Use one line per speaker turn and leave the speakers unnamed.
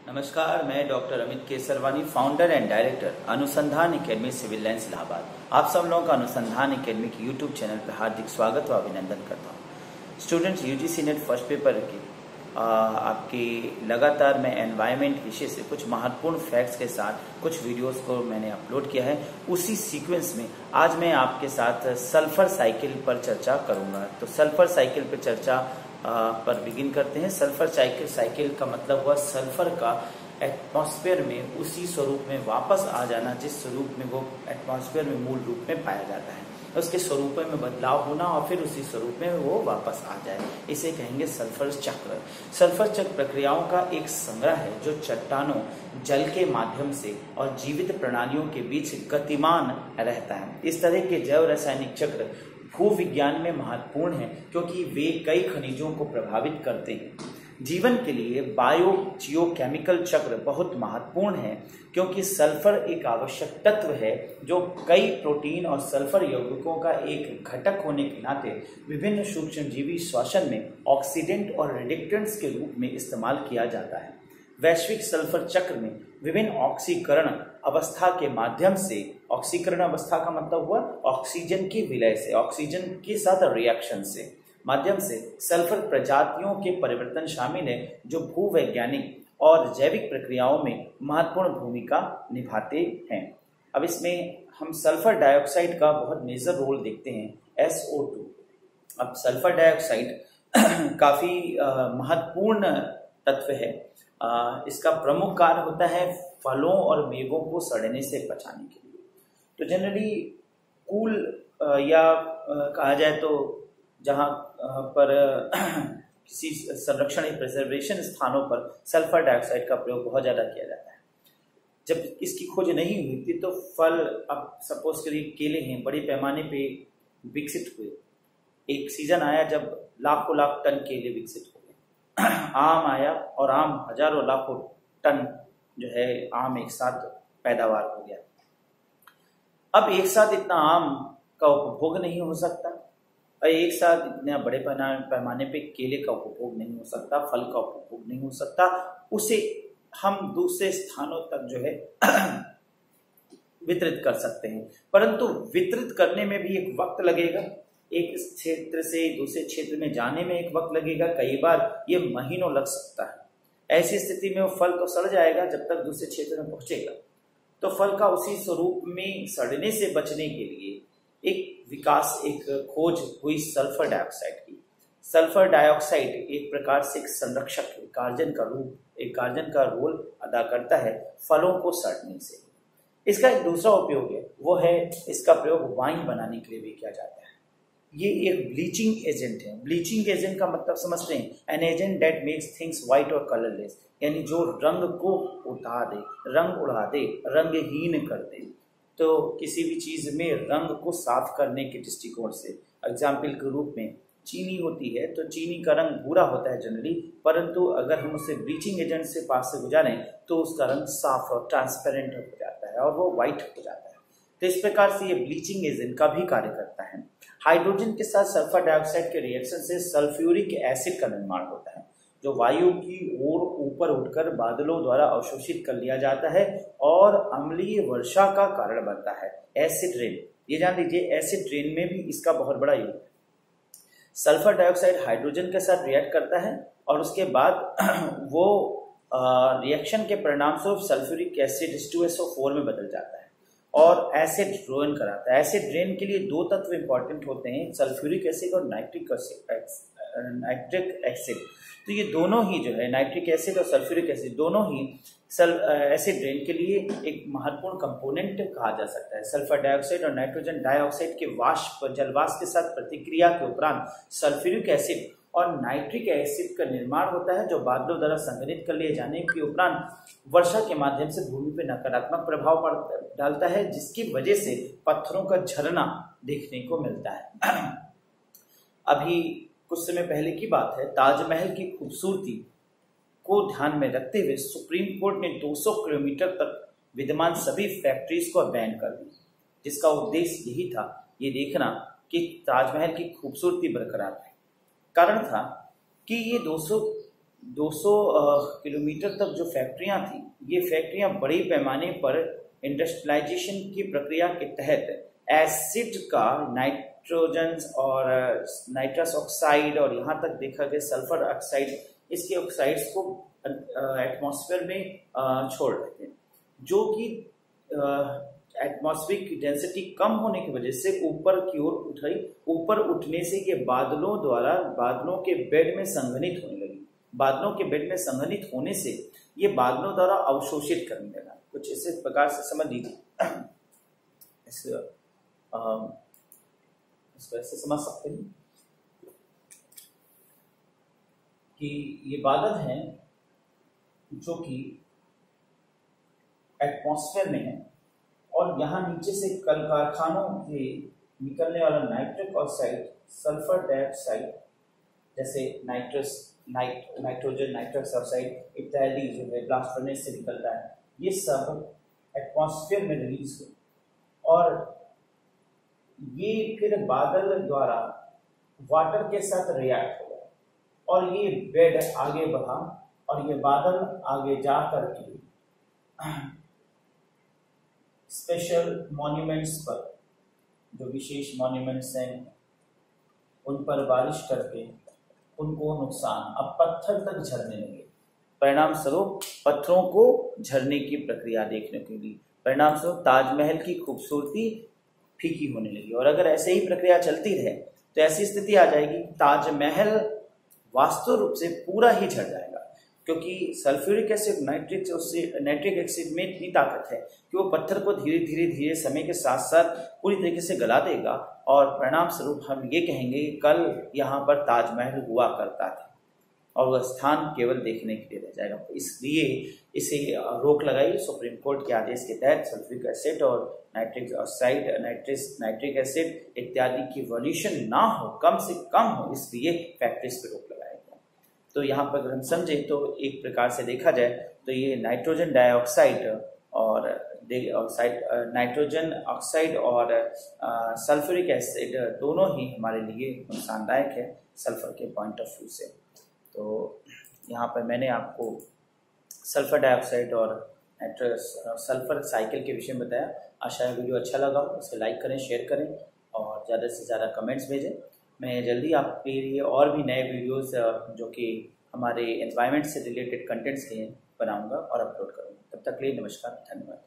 नमस्कार, मैं doctor Amit Kesarwani, founder and director अनुसंधान एकेडमी सिविल लाइंस इलाहाबाद। आप सब लोगों का अनुसंधान एकेडमी के यूट्यूब चैनल पर हार्दिक स्वागत व अभिनंदन करता हूँ। Students, UGC net first paper की आपकी लगातार मैं एनवायरनमेंट विषय से कुछ महत्वपूर्ण फैक्ट्स के साथ कुछ वीडियोस को मैंने अपलोड किया है। उसी सीक्वेंस में आज मैं आपके साथ सल्फर साइकिल पर चर्चा करूंगा। तो सल्फर साइकिल पर चर्चा पर बिगिन करते हैं। सल्फर साइकिल का मतलब हुआ सल्फर का एटमॉस्फेयर में उसी स्वरूप में वापस आ जाना जिस स्वरूप में वो एटमॉस्फेयर में मूल रूप में पाया जाता है, उसके स्वरूप में बदलाव होना और फिर उसी स्वरूप में वो वापस आ जाए, इसे कहेंगे सल्फर चक्र। सल्फर चक्र प्रक्रियाओं का एक संग्रह है जो चट्टानों, जल के माध्यम से और जीवित प्रणालियों के बीच गतिमान रहता है। इस तरह के जैव रासायनिक चक्र भूविज्ञान में महत्वपूर्ण है क्योंकि वे कई खनिजों को प्रभावित करते हैं। जीवन के लिए बायो जियोकेमिकल चक्र बहुत महत्वपूर्ण है क्योंकि सल्फर एक आवश्यक तत्व है जो कई प्रोटीन और सल्फर यौगिकों का एक घटक होने के नाते विभिन्न सूक्ष्मजीवी श्वसन में ऑक्सीडेंट और रिडक्टेंट्स के रूप में इस्तेमाल किया जाता है। वैश्विक सल्फर चक्र में विभिन्न ऑक्सीकरण अवस्था के माध्यम से, ऑक्सीकरण अवस्था का मतलब हुआ ऑक्सीजन की विलय से, ऑक्सीजन के साथ रिएक्शन से माध्यम से सल्फर प्रजातियों के परिवर्तन शामिल है जो भूवैज्ञानिक और जैविक प्रक्रियाओं में महत्वपूर्ण भूमिका निभाते हैं। अब इसमें हम सल्फर डाइऑक्साइड का बहुत मेजर रोल देखते हैं, SO2। अब सल्फर डाइऑक्साइड काफी महत्वपूर्ण तत्व है। इसका प्रमुख कार्य होता है फलों और मेवों को सड़ने से बचाने के लिए। तो जनरली कूल या कहा जाए तो जहाँ पर किसी संरक्षण या प्रिजर्वेशन स्थानों पर सल्फर डाइऑक्साइड का प्रयोग बहुत ज़्यादा किया जाता है। जब इसकी खोज नहीं हुई थी तो फल, अब सपोज करिए केले हैं, बड़े पैमाने पे विकसित हुए। एक सीजन आया जब लाखों लाख टन केले विकसित हुए। आम आया और आम हजारों लाखों टन जो है आम एक साथ पैदावार हो गया। अब एक साथ इतना आम का उपभोग नहीं हो सकता और एक साथ इतने बड़े पैमाने पे केले का उपभोग नहीं हो सकता, फल का उपभोग नहीं हो सकता। उसे हम दूसरे स्थानों तक जो है वितरित कर सकते हैं, परंतु वितरित करने में भी एक वक्त लगेगा। एक क्षेत्र से दूसरे क्षेत्र में जाने में एक वक्त लगेगा, कई बार ये महीनों लग सकता है। ऐसी स्थिति में वो फल तो सड़ जाएगा जब तक दूसरे क्षेत्र में पहुंचेगा। तो फल का उसी स्वरूप में सड़ने से बचने के लिए एक खोज हुई सल्फर डाइऑक्साइड की। सल्फर डाइऑक्साइड एक प्रकार से एक संरक्षक, एक गार्जियन का रोल अदा करता है फलों को सड़ने से। इसका एक दूसरा उपयोग है, वो है इसका प्रयोग वाइन बनाने के लिए भी किया जाता है। ये एक ब्लीचिंग एजेंट है। ब्लीचिंग एजेंट का मतलब समझते हैं, an agent that makes things white और कलरलेस, यानी जो रंग को उठा दे, रंग उड़ा दे, रंगहीन कर दे। तो किसी भी चीज में रंग को साफ करने के दृष्टिकोण से, एग्जाम्पल के रूप में चीनी होती है तो चीनी का रंग भूरा होता है जनरली, परंतु अगर हम उसे ब्लीचिंग एजेंट से पास से गुजारें तो उसका रंग साफ और ट्रांसपेरेंट हो जाता है और वो व्हाइट हो जाता है। तो इस प्रकार से ये ब्लीचिंग एजेंट का भी कार्य करता है। हाइड्रोजन के साथ सल्फर डाइऑक्साइड के रिएक्शन से सल्फ्यूरिक एसिड का निर्माण होता है जो वायु की ओर ऊपर उठकर बादलों द्वारा अवशोषित कर लिया जाता है और अम्लीय वर्षा का कारण बनता है। एसिड रेन, ये जान लीजिए, एसिड रेन में भी इसका बहुत बड़ा योग है। सल्फर डाइऑक्साइड हाइड्रोजन के साथ रिएक्ट करता है और उसके बाद वो रिएक्शन के परिणाम स्वरूप सल्फ्यूरिक एसिड H2SO4 में बदल जाता है और एसिड रेन कराता है। एसिड रेन के लिए दो तत्व इंपॉर्टेंट होते हैं, सल्फ्यूरिक एसिड और नाइट्रिक एसिड। तो ये दोनों ही जो है, नाइट्रिक एसिड और सल्फ्यूरिक एसिड दोनों ही एसिड रेन के लिए एक महत्वपूर्ण कंपोनेंट कहा जा सकता है। सल्फर डाइऑक्साइड और नाइट्रोजन डाइऑक्साइड के जलवाष्प के साथ प्रतिक्रिया के उपरांत सल्फ्यूरिक एसिड और नाइट्रिक एसिड का निर्माण होता है जो बादलों द्वारा संग्रहित कर लिए जाने के उपरांत वर्षा के माध्यम से भूमि पर नकारात्मक प्रभाव डालता है, जिसकी वजह से पत्थरों का झरना देखने को मिलता है। अभी कुछ समय पहले की बात है, ताजमहल की खूबसूरती को ध्यान में रखते हुए सुप्रीम कोर्ट ने 200 किलोमीटर तक विद्यमान सभी फैक्ट्रीज को बैन कर दी, जिसका उद्देश्य यही था, ये देखना कि ताजमहल की खूबसूरती बरकरार रहे। कारण था कि ये 200 200 किलोमीटर तक जो फैक्ट्रियां थी, ये फैक्ट्रियां बड़ी पैमाने पर इंडस्ट्रियलाइजेशन की प्रक्रिया के तहत एसिड का नाइट्रोजन और नाइट्रस ऑक्साइड और यहाँ तक देखा गया सल्फर ऑक्साइड, इसके ऑक्साइड्स को एटमॉस्फेयर में छोड़ रहे थे, जो कि एटमॉस्फेयर की डेंसिटी कम होने की वजह से ऊपर की ओर उठ रही। ऊपर उठने से ये बादलों द्वारा बादलों के बेड में संघनित होने लगी। बादलों के बेड में संघनित होने से ये बादलों द्वारा अवशोषित करने लगा। कुछ इस प्रकार से समझ लीजिए, इसको ऐसे समझ सकते हैं कि ये बादल हैं जो कि एटमॉस्फेयर में है और यहाँ नीचे से कल कारखानों से निकलने वाला नाइट्रिक ऑक्साइड, सल्फर डाइऑक्साइड जैसे नाइट्रोजन, नाइट्रस ऑक्साइड इत्यादि जो है ब्लास्ट फर्नेस से निकलता है, ये सब एटमॉस्फेयर में रिलीज हुए और ये फिर बादल द्वारा वाटर के साथ रिएक्ट हो गया और ये बेड आगे बढ़ा और ये बादल आगे जा करके स्पेशल मॉन्यूमेंट्स पर, जो विशेष मॉन्यूमेंट्स हैं, उन पर बारिश करके उनको नुकसान, अब पत्थर तक झरने लगे। परिणाम स्वरूप पत्थरों को झरने की प्रक्रिया देखने को मिली। परिणाम स्वरूप ताजमहल की खूबसूरती फीकी होने लगी और अगर ऐसे ही प्रक्रिया चलती रहे तो ऐसी स्थिति आ जाएगी ताजमहल वास्तव रूप से पूरा ही झड़ जाएगा, क्योंकि सल्फ्यूरिक एसिड नाइट्रिक एसिड में इतनी ताकत है कि वो पत्थर को धीरे धीरे समय के साथ साथ पूरी तरीके से गला देगा और परिणाम स्वरूप हम ये कहेंगे कि कल यहाँ पर ताजमहल हुआ करता था और वह स्थान केवल देखने के लिए रह जाएगा। इसलिए इसे रोक लगाई सुप्रीम कोर्ट के आदेश के तहत सल्फ्यूरिक एसिड और नाइट्रिक ऑक्साइड, नाइट्रिक एसिड इत्यादि की वॉल्यूशन ना हो, कम से कम हो, इसलिए फैक्ट्रीज पर रोक लगाया गया। तो यहाँ पर अगर हम समझे तो एक प्रकार से देखा जाए तो ये नाइट्रोजन डाइऑक्साइड और नाइट्रोजन ऑक्साइड और सल्फ्यूरिक एसिड दोनों ही हमारे लिए नुकसानदायक है सल्फर के पॉइंट ऑफ व्यू से। तो यहाँ पर मैंने आपको सल्फर डाइऑक्साइड और सल्फर साइकिल के विषय में बताया। आशा है वीडियो अच्छा लगा, इसे लाइक करें, शेयर करें और ज़्यादा से ज़्यादा कमेंट्स भेजें। मैं जल्दी आपके लिए और भी नए वीडियोस जो कि हमारे एनवायरनमेंट से रिलेटेड कंटेंट्स के बनाऊंगा और अपलोड करूंगा। तब तक के लिए नमस्कार, धन्यवाद।